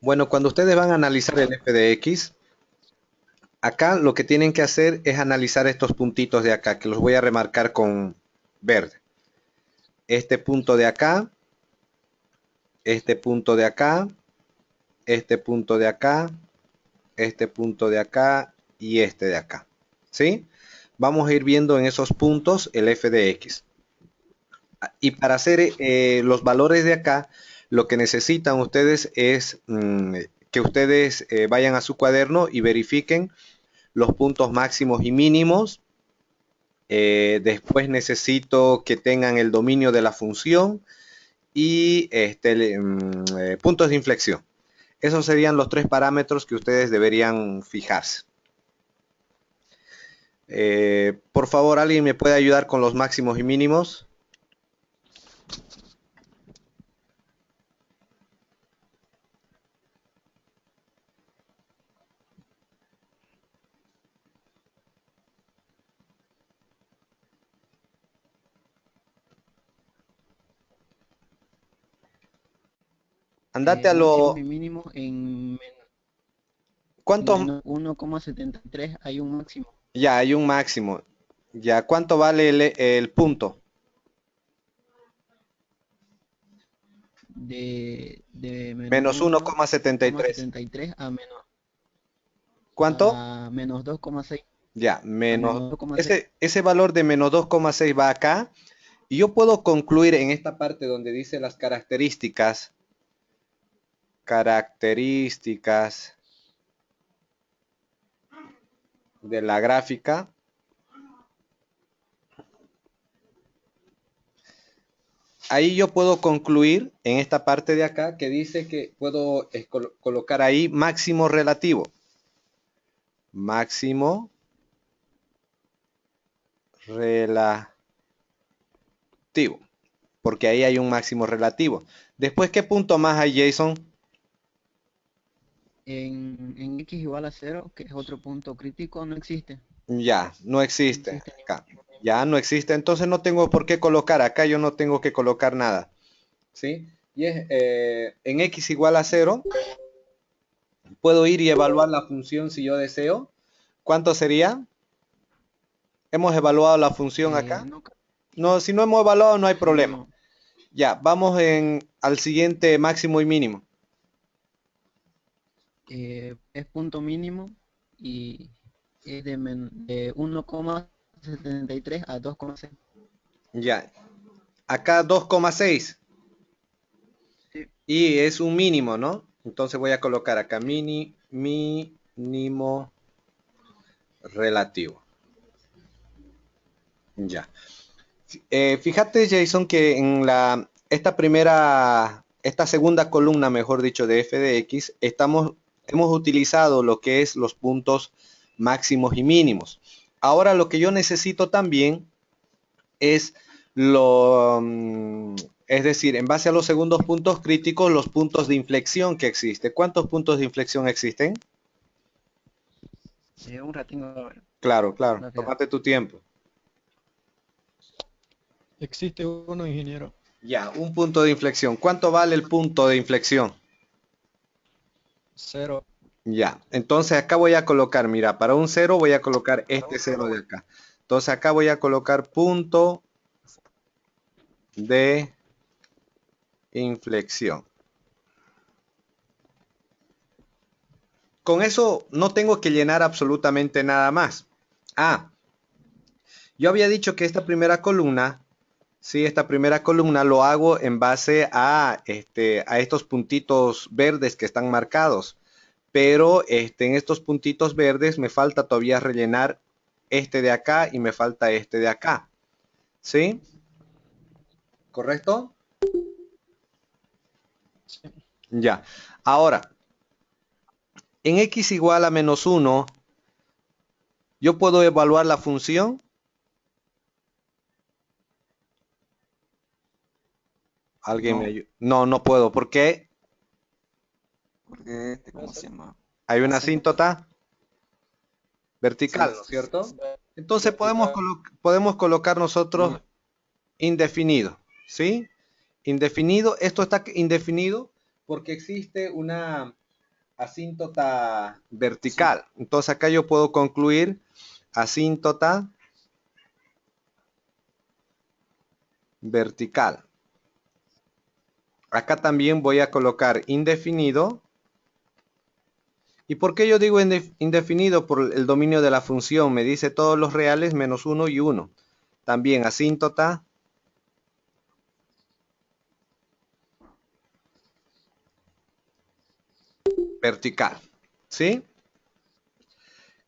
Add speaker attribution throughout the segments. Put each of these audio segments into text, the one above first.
Speaker 1: Bueno, cuando ustedes van a analizar el f de x, acá lo que tienen que hacer es analizar estos puntitos de acá, que los voy a remarcar con verde. Este punto de acá, este punto de acá, este punto de acá, este punto de acá y este de acá. ¿Sí? Vamos a ir viendo en esos puntos el f de x. Y para hacer los valores de acá, lo que necesitan ustedes es que ustedes vayan a su cuaderno y verifiquen los puntos máximos y mínimos. Después necesito que tengan el dominio de la función y puntos de inflexión. Esos serían los tres parámetros que ustedes deberían fijarse. Por favor, ¿alguien me puede ayudar con los máximos y mínimos? Andate a
Speaker 2: Máximo
Speaker 1: lo...
Speaker 2: y mínimo en
Speaker 1: ¿Cuántos?
Speaker 2: menos 1,73 hay un máximo
Speaker 1: Ya, hay un máximo. Ya, ¿cuánto vale el punto?
Speaker 2: de menos
Speaker 1: Menos
Speaker 2: uno
Speaker 1: 1,73.
Speaker 2: 1,73
Speaker 1: ¿Cuánto?
Speaker 2: a menos 2,6.
Speaker 1: Ya,
Speaker 2: A
Speaker 1: menos...
Speaker 2: menos 2,6.
Speaker 1: Ese valor de menos 2,6 va acá. Y yo puedo concluir en esta parte donde dice las características de la gráfica. Ahí yo puedo concluir en esta parte de acá que dice que puedo colocar ahí máximo relativo. Máximo relativo. Porque ahí hay un máximo relativo. Después, ¿qué punto más hay, Jason?
Speaker 2: En x igual a cero, que es otro punto crítico, no existe.
Speaker 1: Ya, no
Speaker 2: No
Speaker 1: existe
Speaker 2: existe
Speaker 1: acá.
Speaker 2: ningún
Speaker 1: Ya no existe, entonces no tengo por qué colocar. Acá yo no tengo que colocar nada. ¿Sí? Y es en x igual a cero. Puedo ir y evaluar la función si yo deseo. ¿Cuánto sería? ¿Hemos evaluado la función acá?
Speaker 2: no,
Speaker 1: No, si no hemos evaluado no hay
Speaker 2: sí,
Speaker 1: problema.
Speaker 2: no.
Speaker 1: Ya, vamos al siguiente máximo y mínimo.
Speaker 2: Es punto mínimo y es de 1,73 a 2,6.
Speaker 1: Ya, acá 2,6
Speaker 2: Sí.
Speaker 1: y es un mínimo, ¿no? Entonces voy a colocar acá mínimo relativo. Ya. Fíjate, Jason, que en esta segunda columna, mejor dicho, de f de x, hemos utilizado lo que es los puntos máximos y mínimos. Ahora lo que yo necesito también es es decir, en base a los segundos puntos críticos, los puntos de inflexión que existen. ¿Cuántos puntos de inflexión existen?
Speaker 2: Un ratingo, a ver,
Speaker 1: Claro, claro.
Speaker 2: voy a fijar.
Speaker 1: Tómate tu tiempo.
Speaker 3: Existe uno, ingeniero.
Speaker 1: Ya, un punto de inflexión. ¿Cuánto vale el punto de inflexión?
Speaker 3: Cero.
Speaker 1: Ya, entonces acá voy a colocar, mira, para un cero voy a colocar este cero de acá. Entonces acá voy a colocar punto de inflexión. Con eso no tengo que llenar absolutamente nada más. Ah, yo había dicho que esta primera columna, sí, esta primera columna lo hago en base a estos puntitos verdes que están marcados. Pero en estos puntitos verdes me falta todavía rellenar este de acá y me falta este de acá. ¿Sí? ¿Correcto?
Speaker 3: Sí.
Speaker 1: Ya. Ahora, en x igual a menos uno, yo puedo evaluar la función. ¿Alguien me
Speaker 4: No,
Speaker 1: ayuda? No, no puedo. ¿Por qué?
Speaker 4: porque
Speaker 3: Va a
Speaker 4: ¿cómo
Speaker 3: ser
Speaker 4: se llama?
Speaker 1: Hay una
Speaker 4: Acento.
Speaker 1: asíntota vertical,
Speaker 4: Sí,
Speaker 1: ¿no es cierto? Entonces
Speaker 3: vertical.
Speaker 1: podemos colocar nosotros
Speaker 4: no,
Speaker 1: indefinido. ¿Sí? Indefinido. Esto está indefinido porque existe asíntota vertical. Entonces acá yo puedo concluir asíntota vertical. Acá también voy a colocar indefinido. ¿Y por qué yo digo indefinido? Por el dominio de la función. Me dice todos los reales menos 1 y 1. También asíntota vertical. ¿Sí?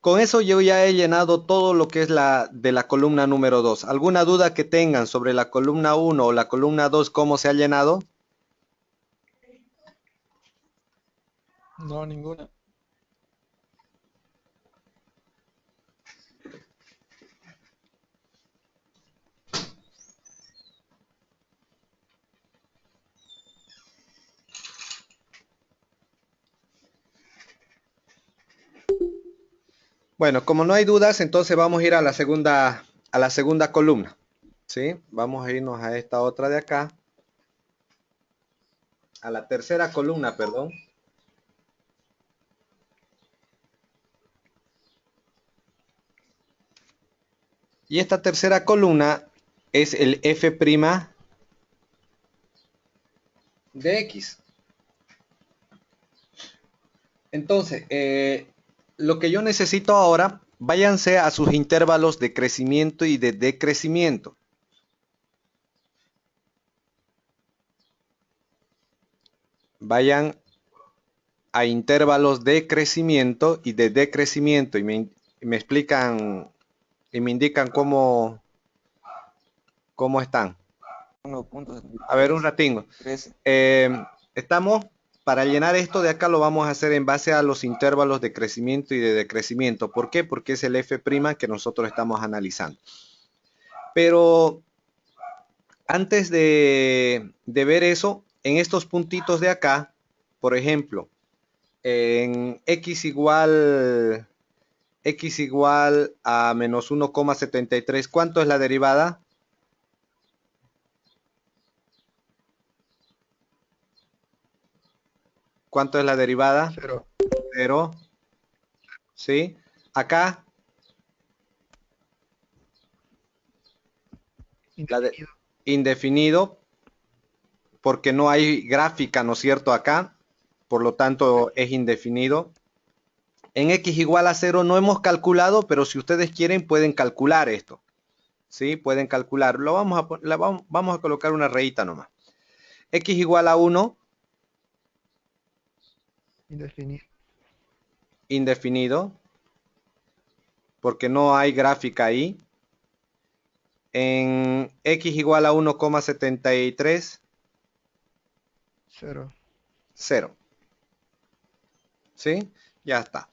Speaker 1: Con eso yo ya he llenado todo lo que es la de la columna número 2. ¿Alguna duda que tengan sobre la columna 1 o la columna 2, cómo se ha llenado?
Speaker 3: No, ninguna.
Speaker 1: Bueno, como no hay dudas, entonces vamos a ir a la segunda columna. ¿Sí? Vamos a irnos a esta otra de acá. A la tercera columna, perdón. Y esta tercera columna es el f' de x. Entonces, lo que yo necesito ahora, váyanse a sus intervalos de crecimiento y de decrecimiento. Vayan a intervalos de crecimiento y de decrecimiento y me explican y me indican cómo están.
Speaker 4: 1.73.
Speaker 1: A ver, un ratingo. Estamos, para llenar esto de acá lo vamos a hacer en base a los intervalos de crecimiento y de decrecimiento. ¿Por qué? Porque es el f' que nosotros estamos analizando. Pero antes de ver eso, en estos puntitos de acá, por ejemplo, en x igual a menos 1,73, ¿cuánto es la derivada? ¿Cuánto es la derivada?
Speaker 3: 0.
Speaker 1: 0. ¿Sí? Acá,
Speaker 3: Indefinido.
Speaker 1: indefinido, porque no hay gráfica, ¿no es cierto? Acá, por lo tanto es indefinido. En x igual a 0 no hemos calculado, pero si ustedes quieren pueden calcular esto. ¿Sí? Pueden calcular. Vamos a colocar una rayita nomás. X igual a 1.
Speaker 3: Indefinido.
Speaker 1: Indefinido, porque no hay gráfica ahí. En x igual a 1,73.
Speaker 3: 0.
Speaker 1: 0. ¿Sí? Ya está.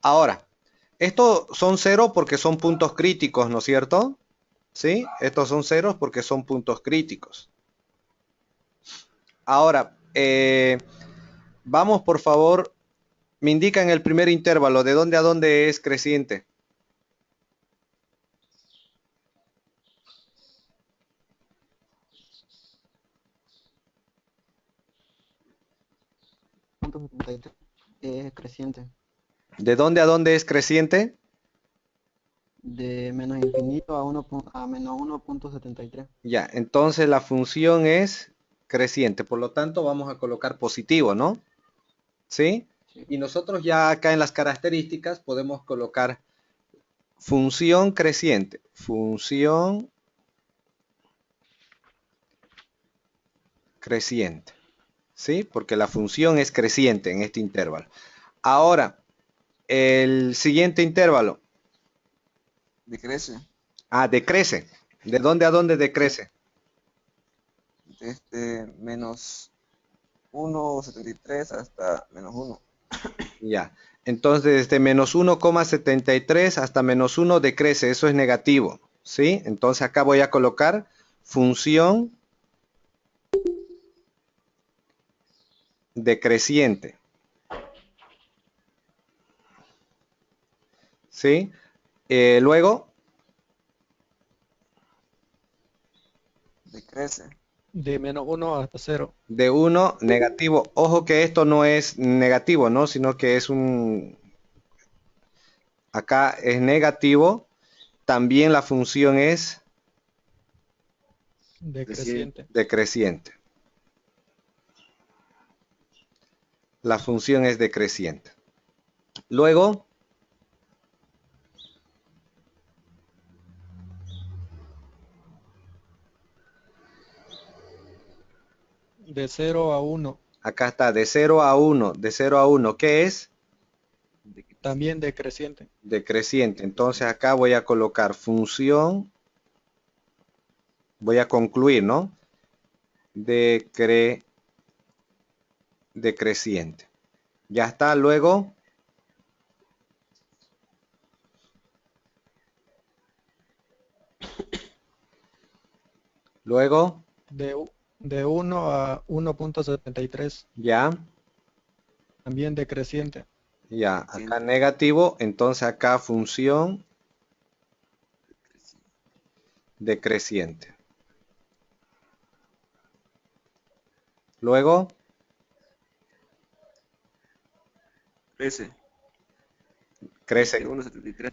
Speaker 1: Ahora, estos son 0 porque son puntos críticos, ¿no es cierto? ¿Sí? Estos son ceros porque son puntos críticos. Ahora, vamos por favor, me indican el primer intervalo, ¿de dónde a dónde es creciente?
Speaker 2: .73 es creciente.
Speaker 1: ¿De dónde a dónde es creciente?
Speaker 2: De menos infinito a menos 1.73.
Speaker 1: Ya, entonces la función es creciente, por lo tanto vamos a colocar positivo, ¿no? ¿Sí?
Speaker 2: Sí.
Speaker 1: Y nosotros ya acá en las características podemos colocar función creciente, función creciente, ¿sí? Porque la función es creciente en este intervalo. Ahora, el siguiente intervalo.
Speaker 4: Decrece.
Speaker 1: Decrece. ¿De dónde a dónde decrece?
Speaker 4: Desde menos 1.73 hasta menos 1.
Speaker 1: Ya. Entonces, desde menos 1,73 hasta menos 1 decrece. Eso es negativo, ¿sí? Entonces, acá voy a colocar función decreciente, ¿sí? Luego,
Speaker 4: Decrece.
Speaker 3: De -1 hasta 0.
Speaker 1: De 1, negativo. Ojo que esto no es negativo, ¿no? Sino que es un... Acá es negativo. También la función es
Speaker 3: Decreciente.
Speaker 1: decreciente. La función es decreciente. Luego,
Speaker 3: De 0 a 1.
Speaker 1: acá está de 0 a 1. De 0 a 1, ¿qué es?
Speaker 3: También decreciente.
Speaker 1: Decreciente. Entonces acá voy a colocar función. Voy a concluir, ¿no? Decreciente. Ya está. Luego,
Speaker 3: De 1 a 1.73.
Speaker 1: ya,
Speaker 3: También decreciente.
Speaker 1: ya. Acá negativo. Entonces acá función decreciente. Luego,
Speaker 4: Crece.
Speaker 1: crece.
Speaker 4: De 1,73.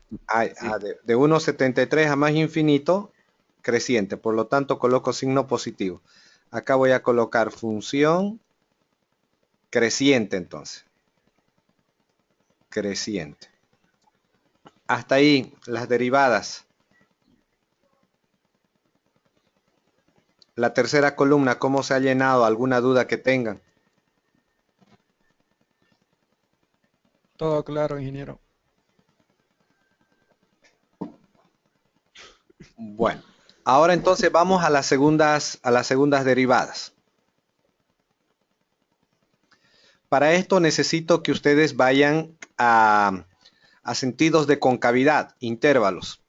Speaker 4: Sí.
Speaker 1: De 1,73 a más infinito, creciente. Por lo tanto, coloco signo positivo. Acá voy a colocar función creciente entonces. Creciente. Hasta ahí las derivadas. La tercera columna, ¿cómo se ha llenado? ¿Alguna duda que tengan?
Speaker 3: Todo claro, ingeniero.
Speaker 1: Bueno, ahora entonces vamos a las segundas derivadas. Para esto necesito que ustedes vayan a sentidos de concavidad, intervalos.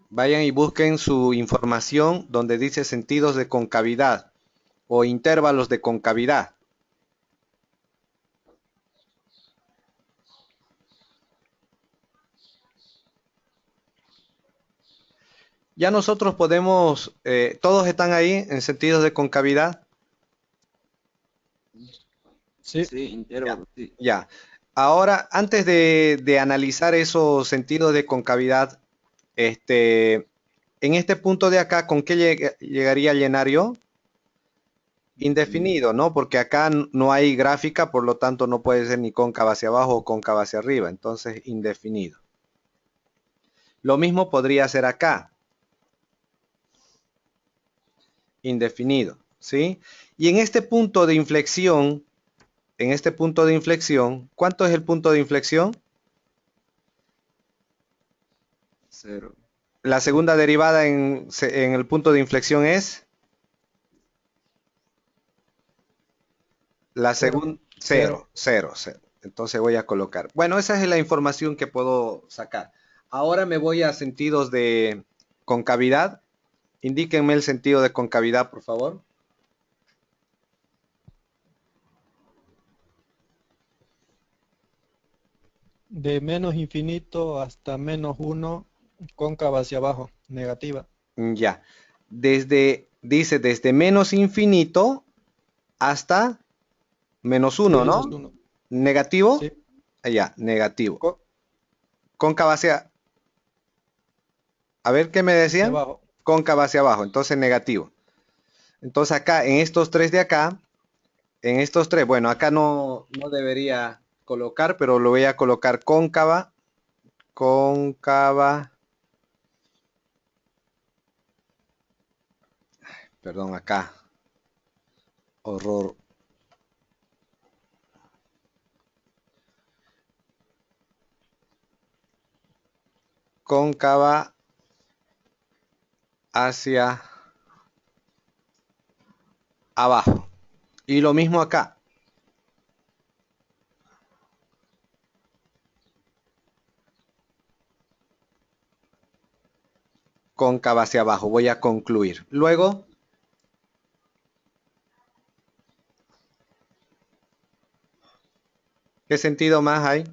Speaker 1: Vayan y busquen su información donde dice sentidos de concavidad o intervalos de concavidad. Ya nosotros podemos, todos están ahí en sentidos de concavidad.
Speaker 3: Sí.
Speaker 4: Sí, intervalo, sí.
Speaker 1: Ya. Ahora, antes de analizar esos sentidos de concavidad, en este punto de acá, ¿con qué llegaría a llenar yo? Indefinido, ¿no? Porque acá no hay gráfica, por lo tanto no puede ser ni cóncava hacia abajo o cóncava hacia arriba, entonces indefinido. Lo mismo podría ser acá. Indefinido, ¿sí? Y en este punto de inflexión, ¿cuánto es el punto de inflexión?
Speaker 4: 0.
Speaker 1: La segunda derivada en el punto de inflexión es la
Speaker 3: Cero.
Speaker 1: segunda, 0, 0, 0. Entonces voy a colocar. Bueno, esa es la información que puedo sacar. Ahora me voy a sentidos de concavidad. Indíquenme el sentido de concavidad, por favor.
Speaker 3: De menos infinito hasta -1, cóncava hacia abajo, negativa.
Speaker 1: Ya. Dice desde menos infinito hasta -1, ¿no?
Speaker 3: -1.
Speaker 1: ¿Negativo?
Speaker 3: Sí.
Speaker 1: Ya, negativo.
Speaker 3: Co-
Speaker 1: Cóncava hacia... A ver, ¿qué me
Speaker 3: hacia
Speaker 1: decían?
Speaker 3: abajo.
Speaker 1: Cóncava hacia abajo, entonces negativo. Entonces acá, en estos tres de acá, en estos tres, bueno, acá no debería colocar, pero lo voy a colocar cóncava, perdón, acá, horror. Cóncava hacia abajo. Y lo mismo acá. Cóncava hacia abajo. Voy a concluir. Luego, ¿Qué sentido más hay?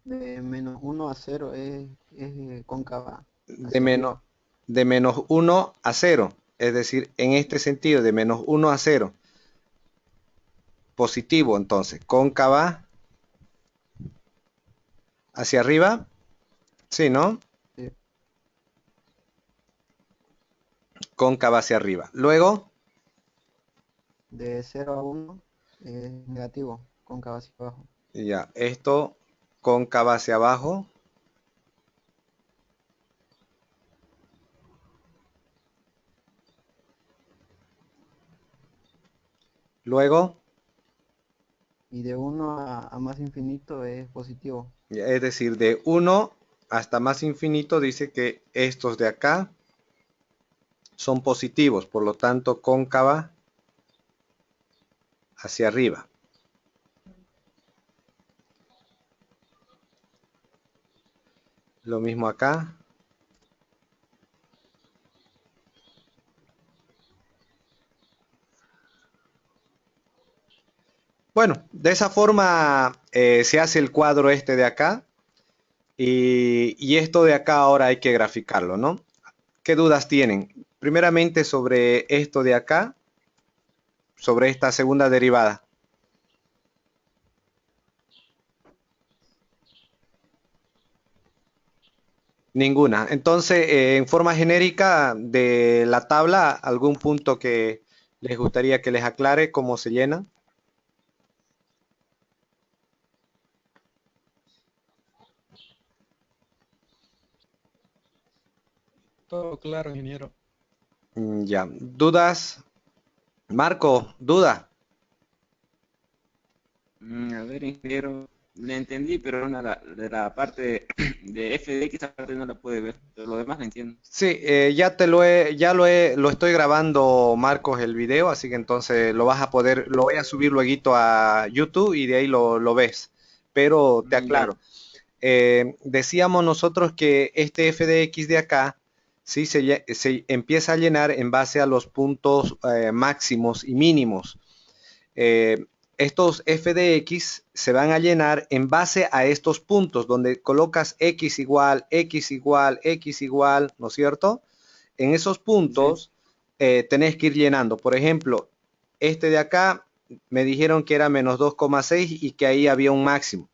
Speaker 2: De menos 1 a 0 es cóncava
Speaker 1: De
Speaker 2: hacia
Speaker 1: menos,
Speaker 2: arriba.
Speaker 1: de menos 1 a 0. Es decir, en este sentido, de menos 1 a 0. Positivo, entonces. Cóncava hacia arriba. Sí, ¿no?
Speaker 2: Sí.
Speaker 1: Cóncava hacia arriba. Luego,
Speaker 2: De 0 a 1 es negativo, cóncava hacia abajo.
Speaker 1: ya, esto cóncava hacia abajo. Luego,
Speaker 2: Y de 1 a más infinito es positivo.
Speaker 1: es decir, de 1 hasta más infinito dice que estos de acá son positivos, por lo tanto cóncava hacia arriba. Lo mismo acá. Bueno, de esa forma se hace el cuadro este de acá y esto de acá ahora hay que graficarlo, ¿no? ¿Qué dudas tienen? Primeramente sobre esto de acá, sobre esta segunda derivada. Ninguna. Entonces, en forma genérica de la tabla, ¿algún punto que les gustaría que les aclare cómo se llena?
Speaker 3: Todo claro, ingeniero.
Speaker 1: Ya. ¿Dudas? Marco, ¿duda?
Speaker 4: A ver, ingeniero, le entendí, pero de la parte de f de x, esta parte no la puede ver, pero lo demás la entiendo.
Speaker 1: Sí, lo estoy grabando, Marcos, el video, así que entonces lo vas a poder, lo voy a subir luego a YouTube y de ahí lo ves. Pero te
Speaker 4: Ya,
Speaker 1: aclaro, decíamos nosotros que este f de x de acá, sí, se empieza a llenar en base a los puntos máximos y mínimos. Eh, Estos f de x se van a llenar en base a estos puntos, donde colocas x igual, x igual, x igual, ¿no es cierto? En esos
Speaker 4: sí,
Speaker 1: puntos tenés que ir llenando. Por ejemplo, este de acá me dijeron que era menos 2,6 y que ahí había un máximo.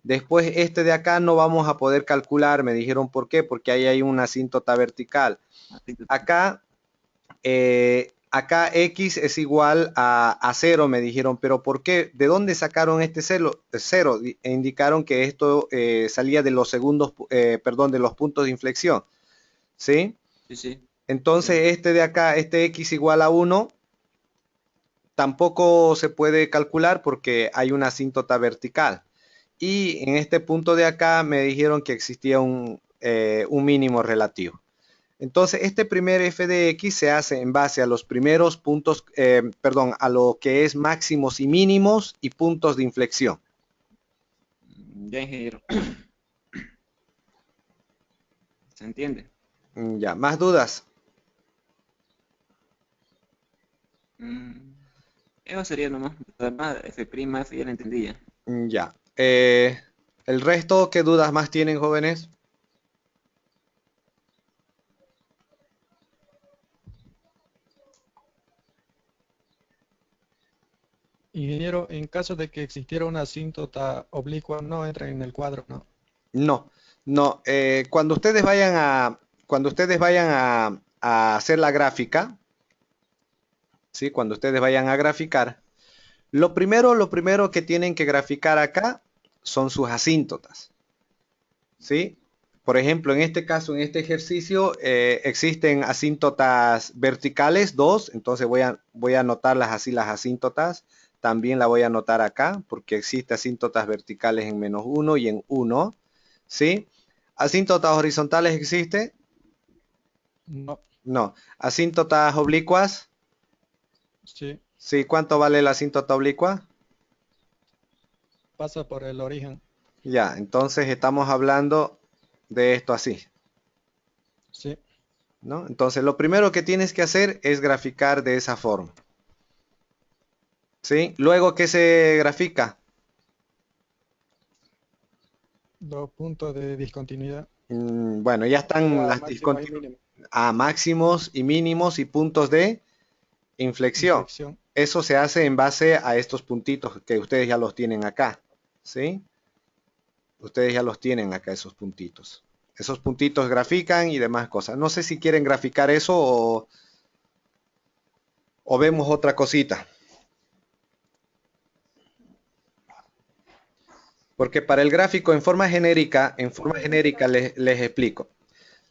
Speaker 1: Después este de acá no vamos a poder calcular, me dijeron por qué, porque ahí hay una asíntota vertical.
Speaker 4: así que,
Speaker 1: Acá x es igual a 0, me dijeron, pero ¿por qué? ¿De dónde sacaron este cero? E indicaron que esto salía de los segundos, perdón, de los puntos de inflexión, ¿sí?
Speaker 4: sí, sí, sí,
Speaker 1: Entonces este de acá, este x igual a 1, tampoco se puede calcular porque hay una asíntota vertical. Y en este punto de acá me dijeron que existía un mínimo relativo. Entonces, este primer f de x se hace en base a los primeros puntos, perdón, a lo que es máximos y mínimos y puntos de inflexión.
Speaker 4: ya, ingeniero, ¿se entiende?
Speaker 1: Ya, ¿más dudas?
Speaker 4: Mm, Eso sería nomás, además, f', f ya la entendí ya.
Speaker 1: Ya. ¿El resto qué dudas más tienen, jóvenes?
Speaker 3: Ingeniero, en caso de que existiera una asíntota oblicua, no entra en el cuadro, ¿no?
Speaker 1: No, no. Cuando ustedes vayan a hacer la gráfica, ¿sí? Cuando ustedes vayan a graficar, lo primero que tienen que graficar acá son sus asíntotas, ¿sí? Por ejemplo, en este caso, en este ejercicio, existen asíntotas verticales, dos, entonces voy a anotarlas así, las asíntotas. También la voy a anotar acá, porque existe asíntotas verticales en menos 1 y en 1, ¿sí? ¿Asíntotas horizontales existe?
Speaker 3: No,
Speaker 1: No. ¿Asíntotas oblicuas?
Speaker 3: sí,
Speaker 1: Sí. ¿Cuánto vale la asíntota oblicua?
Speaker 3: pasa por el origen.
Speaker 1: Ya, entonces estamos hablando de esto así,
Speaker 3: Sí,
Speaker 1: ¿no? Entonces, lo primero que tienes que hacer es graficar de esa forma, ¿sí? Luego, ¿qué se grafica?
Speaker 3: Los puntos de discontinuidad.
Speaker 1: Bueno, ya están
Speaker 3: Ya
Speaker 1: las
Speaker 3: máximo y mínimo.
Speaker 1: a máximos y mínimos y puntos de inflexión.
Speaker 3: Inflexión.
Speaker 1: Eso se hace en base a estos puntitos que ustedes ya los tienen acá, ¿sí? Ustedes ya los tienen acá, esos puntitos. Esos puntitos grafican y demás cosas. No sé si quieren graficar eso o vemos otra cosita. Porque para el gráfico en forma genérica les explico.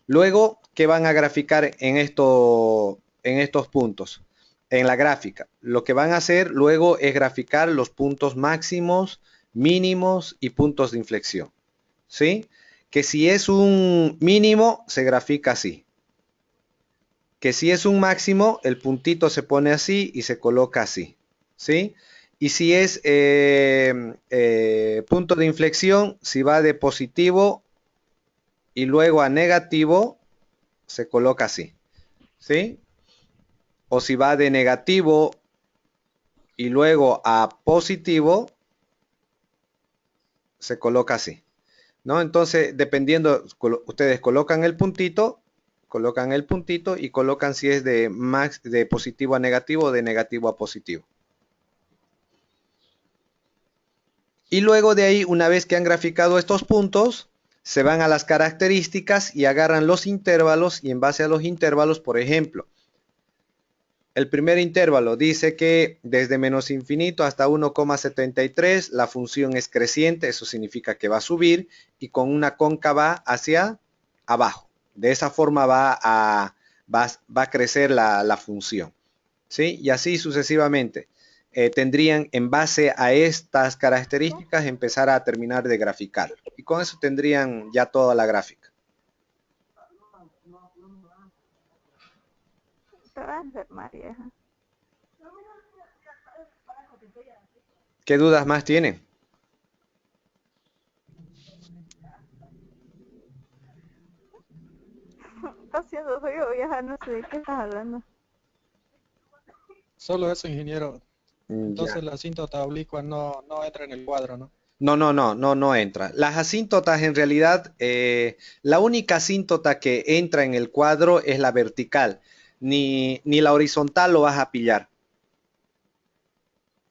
Speaker 1: Luego, ¿qué van a graficar en estos puntos? En la gráfica. Lo que van a hacer luego es graficar los puntos máximos, mínimos y puntos de inflexión. ¿Sí? Que si es un mínimo, se grafica así. Que si es un máximo, el puntito se pone así y se coloca así. ¿Sí? Y si es punto de inflexión, si va de positivo y luego a negativo, se coloca así. ¿Sí? O si va de negativo y luego a positivo, se coloca así. ¿No? Entonces, dependiendo, ustedes colocan el puntito y colocan si es de positivo a negativo o de negativo a positivo. Y luego de ahí, una vez que han graficado estos puntos, se van a las características y agarran los intervalos y en base a los intervalos, por ejemplo, el primer intervalo dice que desde menos infinito hasta 1,73 la función es creciente, eso significa que va a subir y con una cóncava hacia abajo. De esa forma va a crecer la función. ¿Sí? Y así sucesivamente. Tendrían en base a estas características empezar a terminar de graficar. Y con eso tendrían ya toda la gráfica.
Speaker 5: Te vas a enfermar, vieja.
Speaker 1: ¿Qué dudas más tienen?
Speaker 5: Está haciendo frío, vieja, no sé de qué estás hablando.
Speaker 3: Solo eso, ingeniero.
Speaker 1: Ya.
Speaker 3: Entonces la asíntota oblicua no entra en el cuadro, ¿no?
Speaker 1: No entra. Las asíntotas en realidad, la única asíntota que entra en el cuadro es la vertical. Ni la horizontal lo vas a pillar.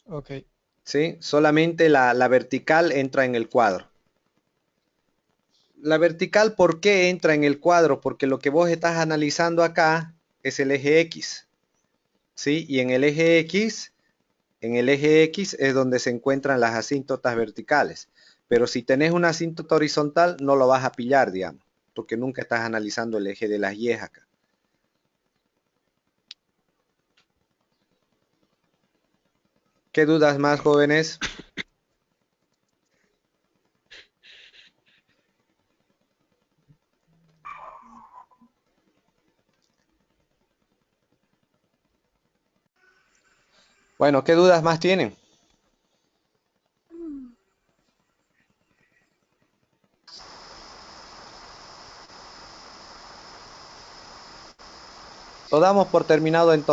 Speaker 3: Ok.
Speaker 1: ¿Sí? Solamente la vertical entra en el cuadro. La vertical, ¿por qué entra en el cuadro? Porque lo que vos estás analizando acá es el eje X. ¿Sí? Y en el eje X es donde se encuentran las asíntotas verticales. Pero si tenés una asíntota horizontal, no lo vas a pillar, digamos, porque nunca estás analizando el eje de las Y acá. ¿Qué dudas más, jóvenes? Bueno, ¿qué dudas más tienen? Lo damos por terminado entonces.